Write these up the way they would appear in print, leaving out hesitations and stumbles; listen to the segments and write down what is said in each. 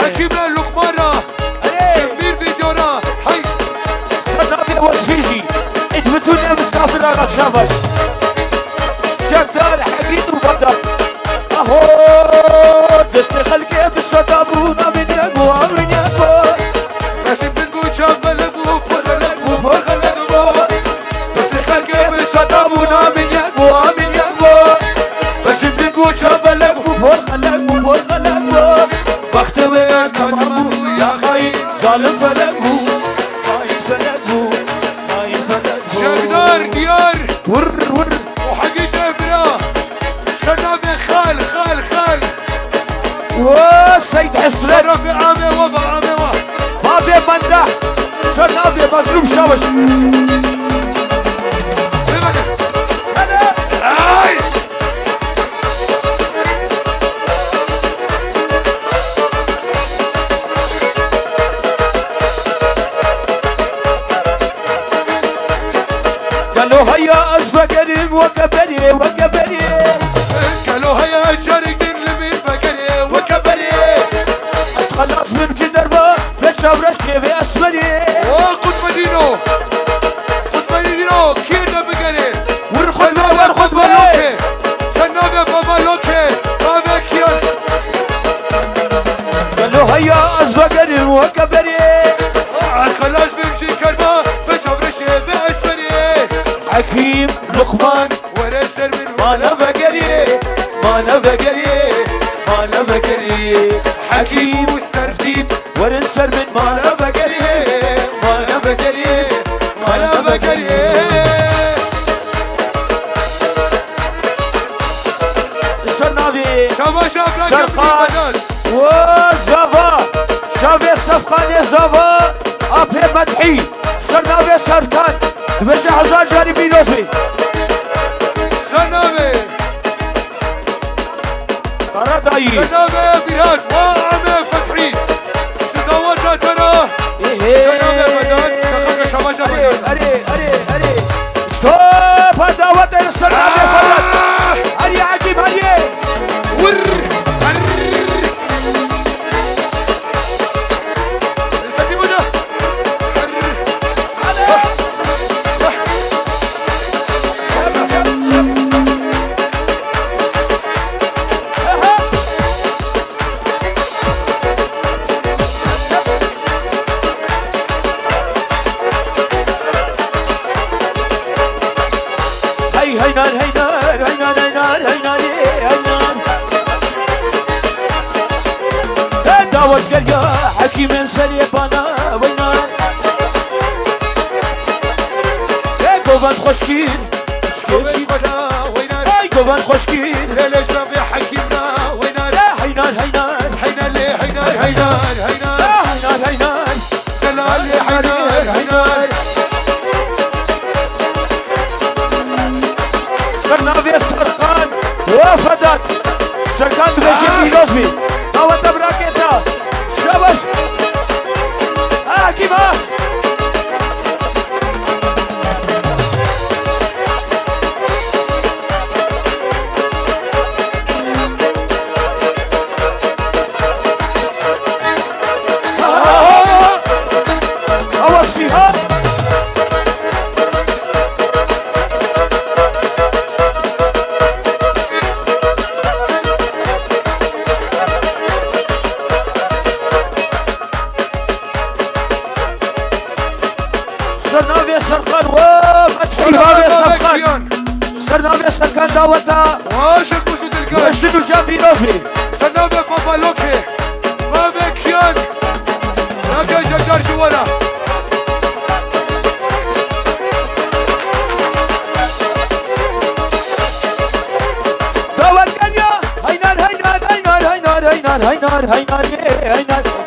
حكيمنا لقمانة سمير فيديونا هاي صنافي وجهيجي اجبتونا مسافر على شابش شكدار حبيب وبدر اهو دست خلقي بالصدابونا من يقوى من يقوى ناسم بنقول شاب لقبو فوق لقبو دست خلقي بالصدابونا من يقوى من يقوى بس بنقول شاب لقبو فوق لقبو بختبر كتبو يا خاين ظالم فلقبو خاين فلقبو خاين فلقبو شكدار ديار ور وحقيقة برا صنافي خال وسيد حسن صنافي عامي وضع بابي مندح صنافي مظلوم شوش هاي قالوا هيا أزفقري وكبري قالوا هيا شارك لمين فكري وكبري خلاص من جدربا بشاورش كيفي أسفري قد مدينو كيدا بقري ورخد مالوكي صنافي بابالوكي بابا كيان قالوا هيا أزفقري وكبري خلاص بمشي كلمة بشاورش بأسفري حكيم لقمان ورسر من ما نفقري حكيم والسرديد ورنسر من ما نفقري الصنافي شابا سرقان وزافا شافي الصفقاني زافا أبي مدحي صنافي سرطان بجي حزار جاني بينوسي صنافي قردائي بيرات وعمي فتحي صداواتها ترى صنافي مداد تخلق شباشا مداد أري شطوب هداوات الصنافي فرد أري عجيب ور داوت قلقا حكيم سري بانا وينان قوبان خوشكين قوبان خوشكين ليش ما في حكيمنا وينان هينان حينان ليه حينان دلال ليه حينان برنامج سرقان وفدت سرقان بغشي بيلوزبي او تبراكيتا شبش حاكمة هوس فيها صرنا سرقان وفتحي بابي سرقان صرنا سرقان داوتا واشك بوسود القاش وشنو جنبي نوفي صرنا بابا لوكي بابا كيان راجع جدار جوانا داوت كنيا هينان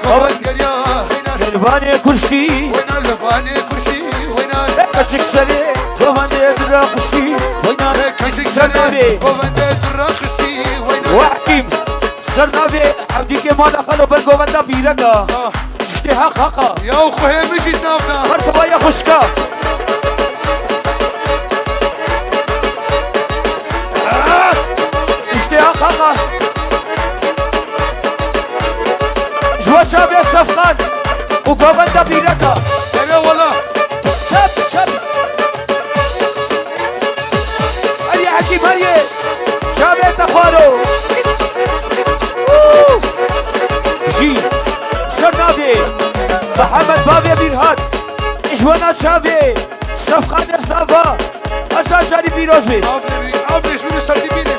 قوات قريا لباني كرسي وين لباني كرسي وين كشك سري لباني دراقسي كشك سري وبندي الرخصي وين وحكيم صرنا عبدي كمال أخلو بالقوة بيرقا اشتها خاقا يا أخوي مشي تنافنا مرتبا يا خشكا اشتها خاقا جوا شابي صفقان وقوبندا بيركا لا والله شاب هيا حكيم هيا شابي تخارو جي سرنابي محمد بابي بيرهاد اجوانا شابي صفقان اصطفى اشتا جاري بيروز بي افرش من السردبين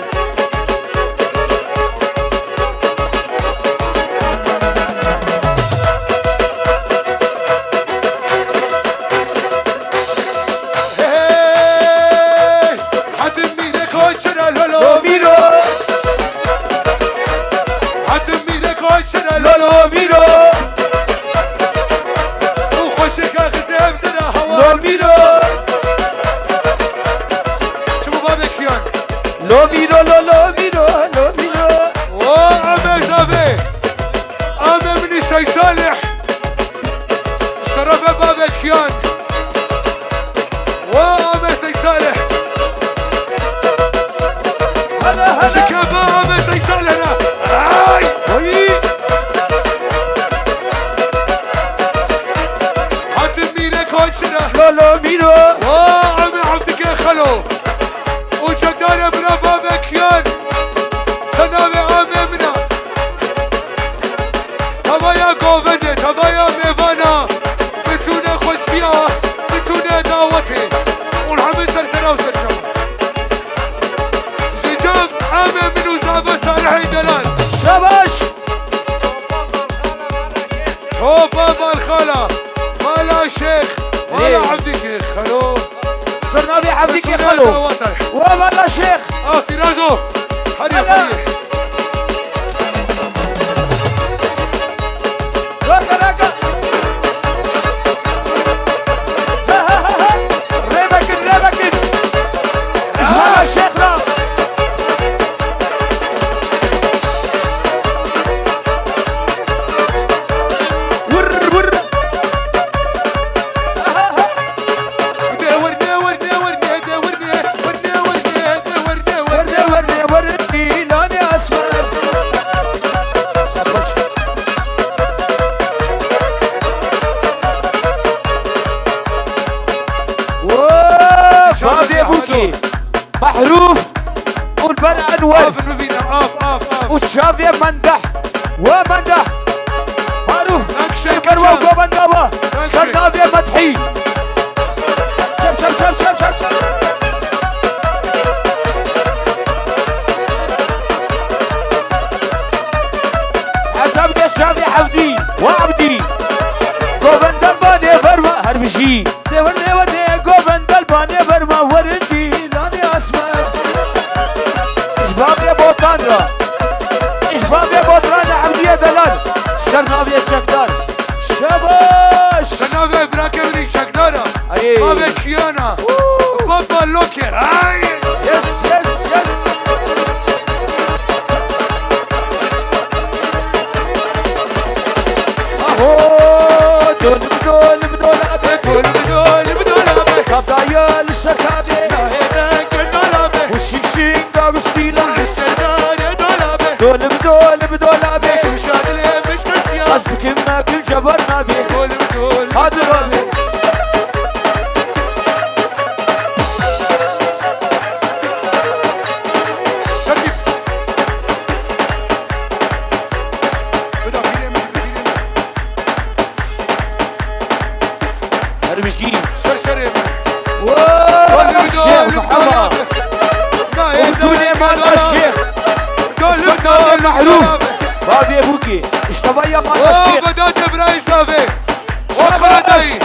محروف والبلع انور والشافية مندح ومندح معروف الكروة وقوبنداوة سرنابية مدحي شب حسابنا الشافية حفدي وعبدي قوبندان باني فرما هربشي ورني قوبندان باني فرما ورندي لاني اسمر اشبابي بوطان عبدية دلال سرنابية شكدار شباش سرنابية براكبني شكدارة بابا كيانا بابا لوكر يس اهو دول ابي كابايا للشكابي والشيشين داغ ستيلا دول ابي قصدك ناكل جبر نبي هذا ربي هربشي سرسري الشيخ محمد ودوني مال الشيخ محروف بابي ابوكي اشتبايا مال الشيخ بدات براي صافي وخرجي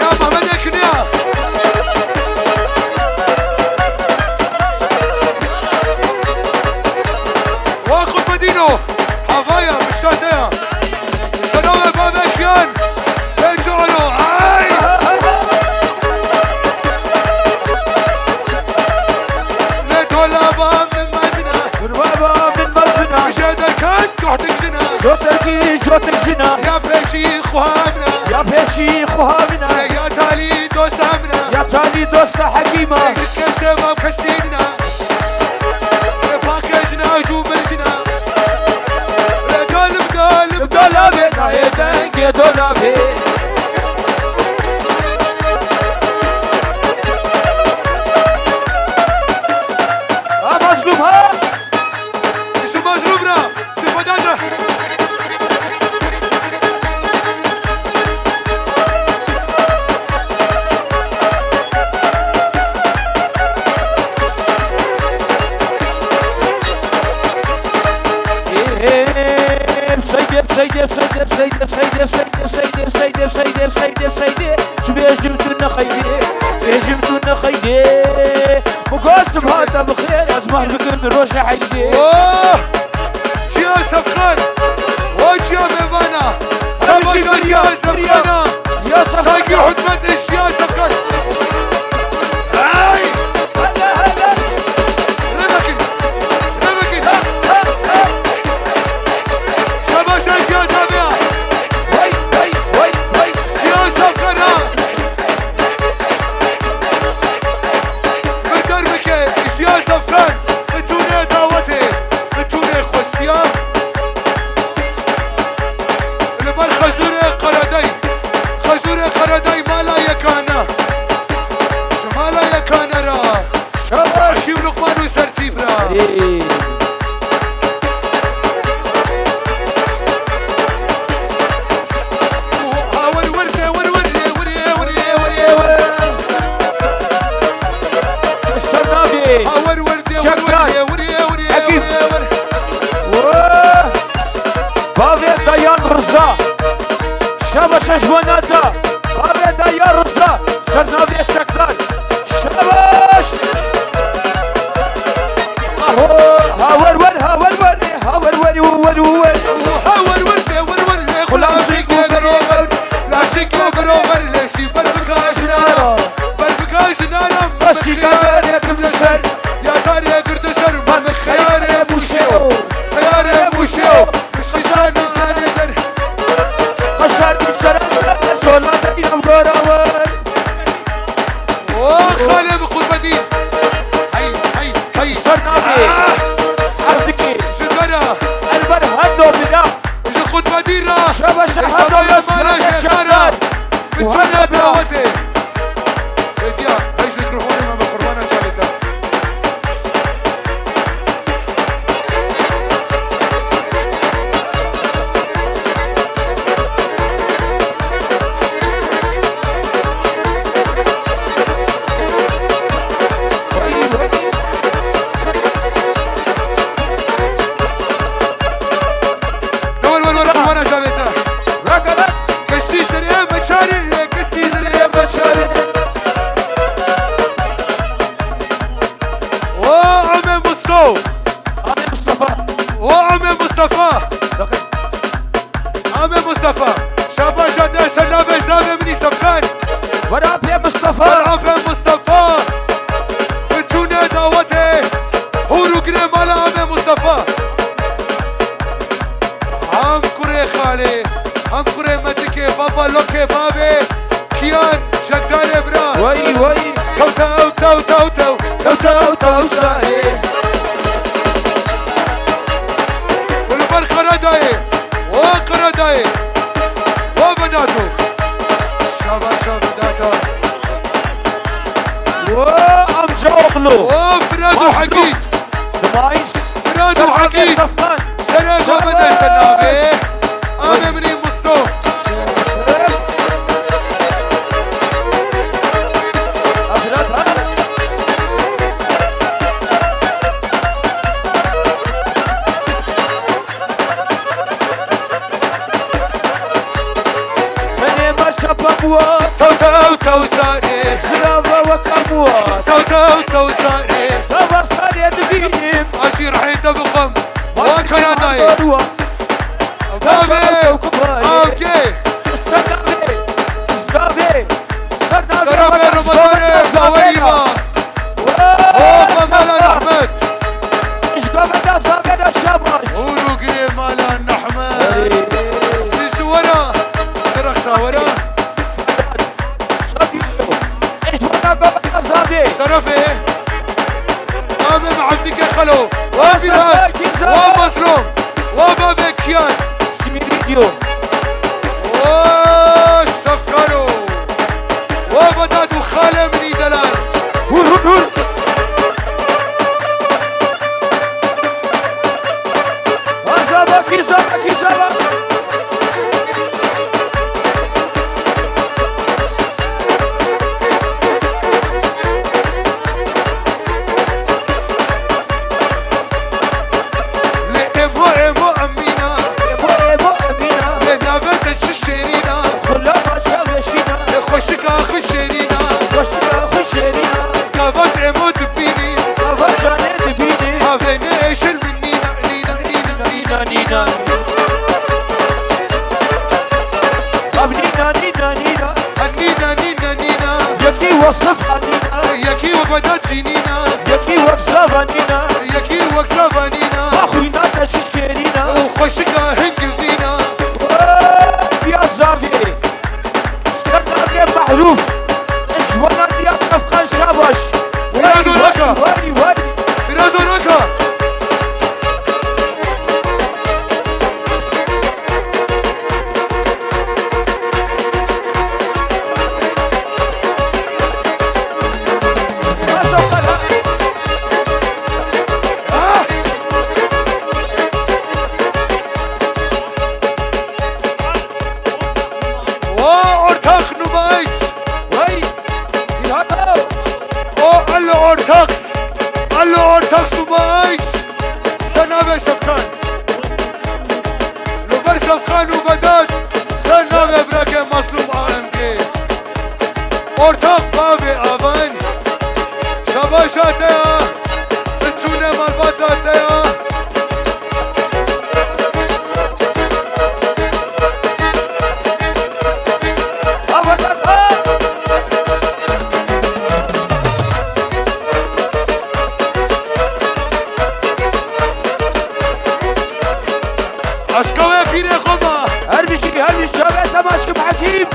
يا محمد كنيا واخذ مدينه حفايا مشتاتها سلام بابا كيان اجعلوا جوتك جنا يا بشيخ وهامنا يا تالي دوست عمنا يا تاني دوست حكيمة كسر ما مكسينا باكجنا جوبلتنا قلب دولابي نايدنك دولابي مظلوم ها شو مجروبنا شو بدانا سيدي شو بيجمتونا خيدي بيجمتونا خيدي مقاسم هذا بخير أزمار بكرن روش حيدي اوه جيا سفخان وجيا ميفانا سبجا جيا سفخانا ساقي حدمت اشياء سفخان هاي رمكن شباشا جيا سابيا جيا سفخانا بدربك اشياء سفخان بتوني دعوتي بتوني خوستيا البر خزوري قردي ما لا يكانا شما لا يكانا را عشيب لقمان وسرتيب را شبش جواناتا بابي دايا رزا سرنابي الشكلان شبش هاور خلاصيك وقروبر ليسي بربكاش نارم بسي كاريك بلسر يا تاري قرد سر من خياري بوشيو مش لسان در قشار بشرد سولا دينا مقراور خالي بقول بدين هاي سرنابي عرضكي شكرا البر هدو بنا خد مدينة شبش هدو مالا شكرا بتفنى دعوتي اديا هايش ميكروفوني ما بقربانا شابتا مصطفى شاباش هذا سلامة زابة مني سفخان وراب يا مصطفى وراب مصطفى بتونا دعوته هورو قري مالا عم مصطفى هم كوري خالي هم كوري مدكي بابا لوكي بابي كيان شكداري برا وي تو ساهي والبر قرداي وقرداي وبناتو شابا بداتو وام جوغلو وفرادو حقيد دمايس فرادو حقيد سنة وبدا سنابي انا مني مصطو تو ساري زرافة وكموة تو ساري صبر صاري دبيب اشير حيد بقم وكان داي يا زابي شرفي امام عبدك يا خلو واسلام ومظلوم وبابكيان فيديو وسفكرو وبدات خاله من دلال هور هور هور زابا كي زابا كي زابا وصف عنينا يكي وبدات جنينا يكي وكساف عنينا يكي وكساف عنينا اخوينا تشكيرينا وخشكا هنقذينا يا زافي استنى محروف الجوانا ديال صفقان شاباش فراس وراكا واري فراس وراكا Ortak subayız Sana ve Safkan Lubar Safkan u Vedat Sana ve bırakın maslum AMG Ortak babi avan Şabaş ataya Bütüne malbat ataya Aşka ve pire koma her bir şöbet amaçkım hakim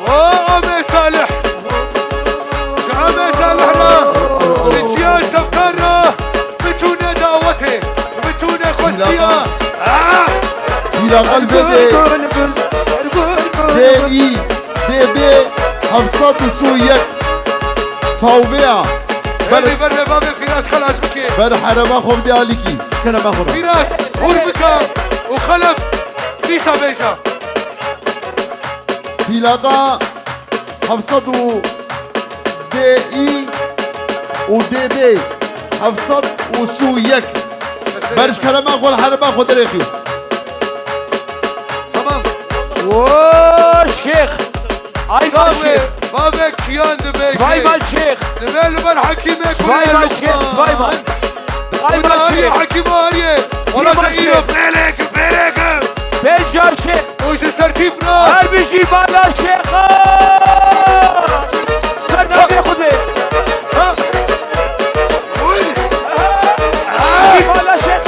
Ame Salih Ame Salih'na Siciyan Safkar'na Bütüne daveti Bütüne kostiya إلى قلب دي DB حفصات وسويك فاوبيع بري بابي فراس خلاص بكي بر حرما خوب دي عليكي كنا ما خورا فراس هربكا وخلف بيسا بيسا في لقاء حفصات DI DB حفصات وسويك برش كنا ما خور حرما خود ريخي تمام شيخ ايمن شيخ بابا كيان دبي سلايمان شيخ دبي لبر حكيمة سلايمان شيخ سلايمان سلايمان شيخ حكيمة هاريه ولا زئيرو بليك بيجار شيخ وش سرتيفنا هل بيجي بالا شيخ سرنا بياخد بيه بيجي بالا شيخ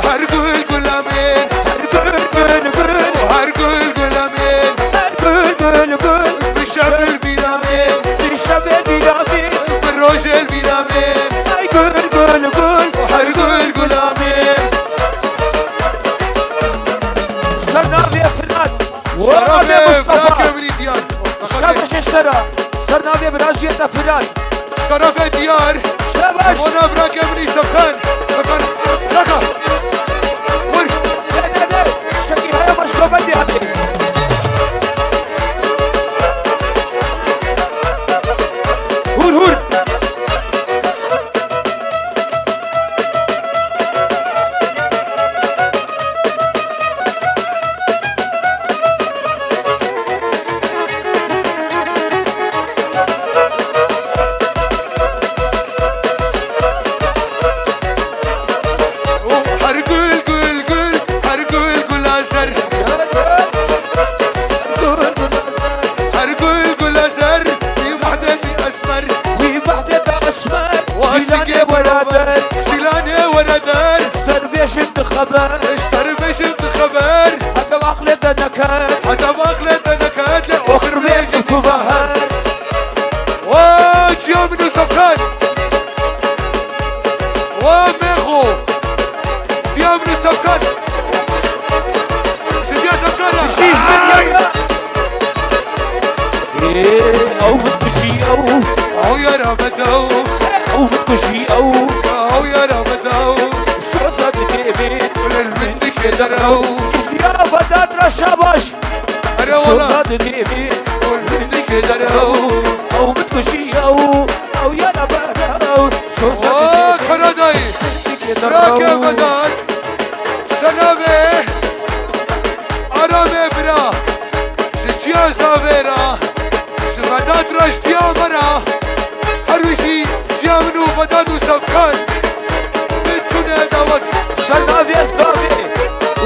هرقول قلامين هرقول قلامين بالشعب البيرامين بالروج البيرامين وهرقول قلامين صرنا بيه فنان شرف براك بريديان شابش اشترى صرنا بيه برازية فنان شرف ديار شابش وانا براك بري سفكان ركا شكي هيا مشكو بدي هاتي هور هرقول قل هرقول قل ازر درو يا بدر رشابش أنا والله صوصات ديبي منك درو او متكشي او يا نبرو أوه كرداي راكب بدر سنابه آرامه برا زيتيا زاويرا شغدات رشتيا مرا هروشي زيامنو بدادو سفكان بتونه داوت سنافي الزافي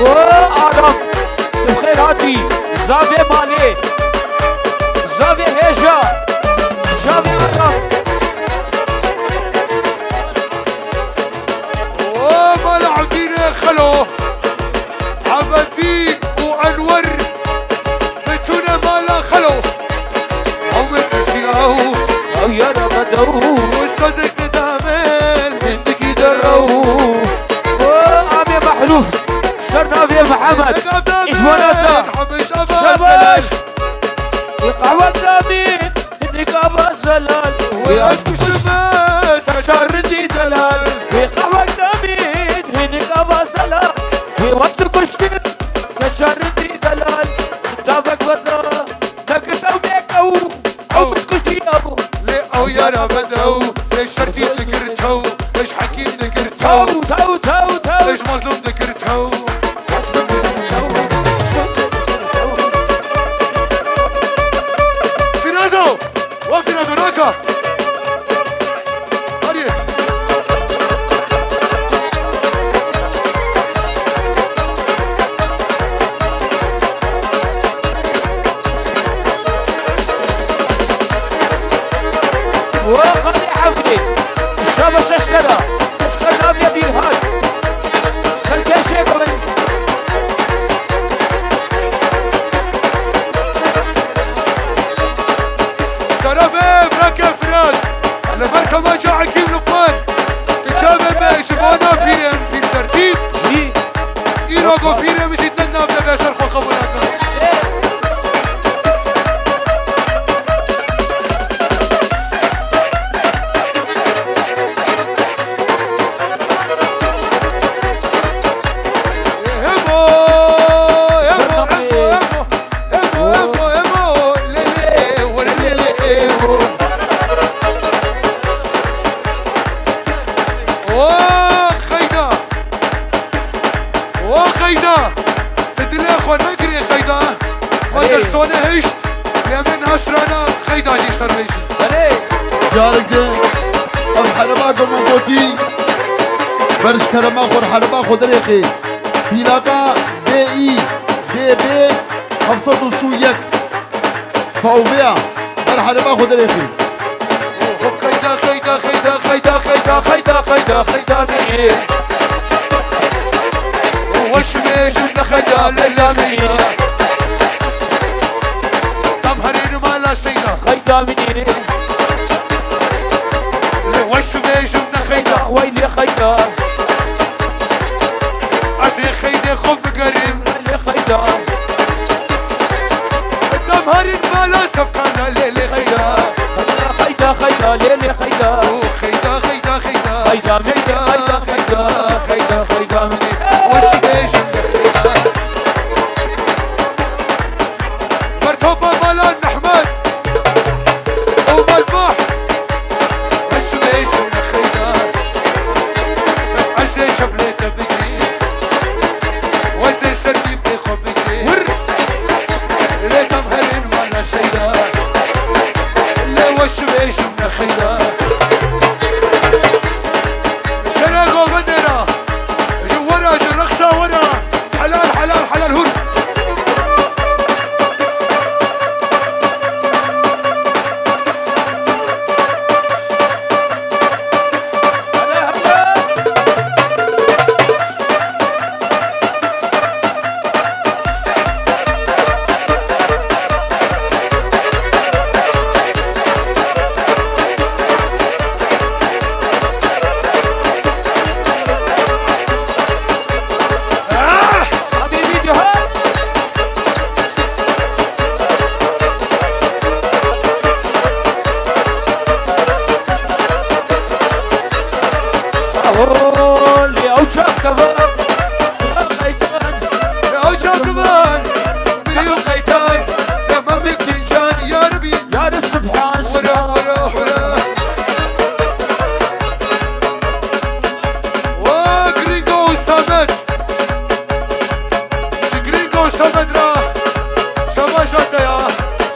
وآرام بخير هاتي زافي مالي زافي هيجا زافي آرام وما العبدين خلو عبدين وأنور بتونه مالا خلو عمر بسياو او يا رمضو واستاذك ندامل عندك درو وعمي محلوف سنافي محمد إجواناتا حبش أبا شباش يقعوا الدامين عندك أبا زلال ويأسكو شماس شر دي دلال ويقعوا الدامين عندك أبا زلال ووقت كشتر شر دي دلال دافك بدر نكتو بيكو أو بتكشي أبو ليه أو يا ربدو ليش شرطي ذكرتو ليش حكيم ذكرتو تو ليش مظلوم ذكرتو فينازو وفينازو راكا هاريه وخلي حفلي الشابش اشترى اشترى بيدي هاي خلي شيء كمان اشترى براكا فراس على بركة ما جاء عكيم لقمان تتشابه ما شبانا بيرم في الترتيب جي إيروغو بيرم يزيدنا بلا بيسر خو قبولاكا جارك ده ام حربا قوم قوتي برش كرما خور حربا خدريخي بيلاقا دي اي دي بي حفصة وسويك فاوبيع بر حربا خدريخي وشمش نخدا للامينة تمهرين ما لا سينا خيدا مني وشمش نخدا ويلي خيدا عشان خيدي خب قريب ويلي خيدا تمهرين ما لا سفكانا ليلي خيدا خيدا ليلي خيدا خيدا خيدا خيدا خيدا مني خيدا خيدا خيدا خيدا مني وشمش نخدا مرتوبة مالان نحمد وملموح وشمش نخدا عشان شبلته بكري وزي سردي بيخو بكري ليه تمهرين مالا سيدا ليه وشمش نخدا سرقوا بدنا جو ورا جو رقصة ورا حتى يا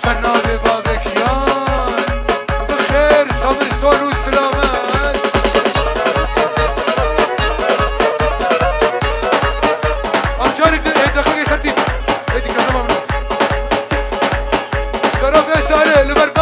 سنة ببابك يان بخير صبر صون وسلامات أمجارك دقيقة سرتيب هيدي كذا ممنوع اشترى فيسالي لبربا